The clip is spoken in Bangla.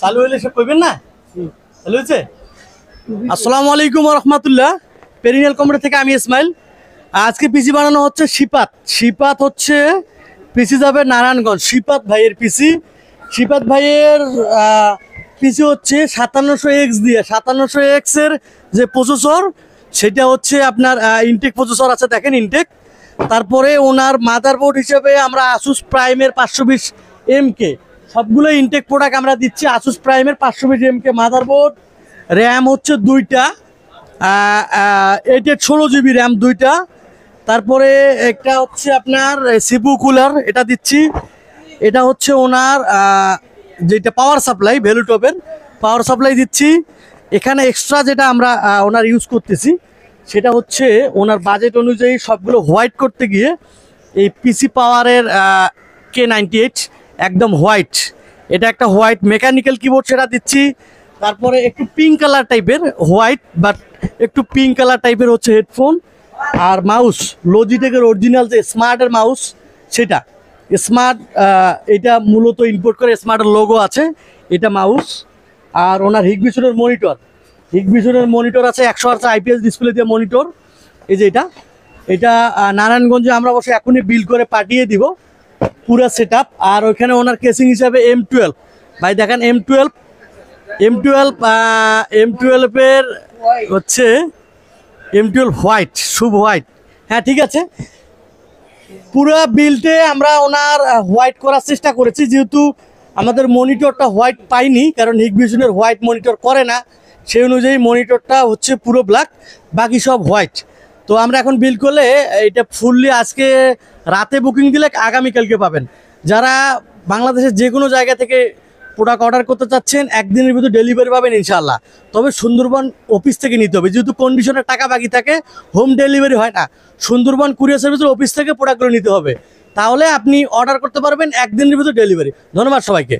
চালু হইলে সব কইবেন না? চালু হয়েছে? আসসালামু আলাইকুম ওয়া রাহমাতুল্লাহ। পেরিনিয়াল কম্পিউটার থেকে আমি ইসমাইল। আজকে পিসি বানানো হচ্ছে শিপাত। শিপাত হচ্ছে পিসি যাবে নারায়ণগঞ্জ। শিপাত ভাইয়ের পিসি। শিপাত ভাইয়ের পিসি হচ্ছে 5700X দিয়ে 5700X এর যে প্রসেসর সেটা হচ্ছে আপনার ইনটেক প্রসেসর আছে, দেখেন ইনটেক। তারপরে ওনার মাদারবোর্ড হিসেবে আমরা আসুস প্রাইমের 520MK সবগুলো ইনটেক প্রোডাক্ট আমরা দিচ্ছি। আসুস প্রাইমের 520MK মাদারবোর্ড, র্যাম হচ্ছে 2টা, 8/16GB র্যাম 2টা। তারপরে একটা হচ্ছে আপনার সিপু কুলার, এটা দিচ্ছি। এটা হচ্ছে ওনার যেটা পাওয়ার সাপ্লাই, ভ্যালুটপের পাওয়ার সাপ্লাই দিচ্ছি। এখানে এক্সট্রা যেটা আমরা ওনার ইউজ করতেছি সেটা হচ্ছে ওনার বাজেট অনুযায়ী সবগুলো হোয়াইট করতে গিয়ে এই পিসি পাওয়ারের K98 একদম হোয়াইট, এটা একটা হোয়াইট মেকানিক্যাল কিবোর্ড সেটা দিচ্ছি। তারপরে একটু পিঙ্ক কালার টাইপের, হোয়াইট বাট একটু পিঙ্ক কালার টাইপের হচ্ছে হেডফোন। আর মাউস লজিটেকের অরিজিনাল যে স্মার্টের মাউস সেটা স্মার্ট, এটা মূলত ইম্পোর্ট করে স্মার্টের লোগো আছে, এটা মাউস। আর ওনার হিগবিশনের মনিটর, হিগবিশনের মনিটর আছে 100Hz IPS ডিসপ্লে দিয়ে মনিটর। এই যে এটা নারায়ণগঞ্জে আমরা অবশ্যই এখনই বিল করে পাঠিয়ে দিব পুরো সেট আপ। আর ওইখানে ওনার কেসিং হিসাবে M12 ভাই দেখেন, M12 এর হচ্ছে M12 হোয়াইট, শুভ হোয়াইট। হ্যাঁ ঠিক আছে, পুরো বিলটে আমরা ওনার হোয়াইট করার চেষ্টা করেছি, যেহেতু আমাদের মনিটরটা হোয়াইট পাইনি, কারণ হিগবিশনের হোয়াইট মনিটর করে না, সেই অনুযায়ী মনিটরটা হচ্ছে পুরো ব্ল্যাক, বাকি সব হোয়াইট। তো আমরা এখন বিল করলে এটা ফুললি আজকে রাতে বুকিং দিলে আগামীকালকে পাবেন। যারা বাংলাদেশের যে কোনো জায়গা থেকে প্রোডাক্ট অর্ডার করতে চাচ্ছেন একদিনের ভিতরে ডেলিভারি পাবেন ইনশাআল্লাহ। তবে সুন্দরবন অফিস থেকে নিতে হবে, যেহেতু কন্ডিশনের টাকা বাকি থাকে, হোম ডেলিভারি হয় না। সুন্দরবন কুরিয়ার সার্ভিসের অফিস থেকে প্রোডাক্টগুলো নিতে হবে, তাহলে আপনি অর্ডার করতে পারবেন একদিনের ভিতরে ডেলিভারি। ধন্যবাদ সবাইকে।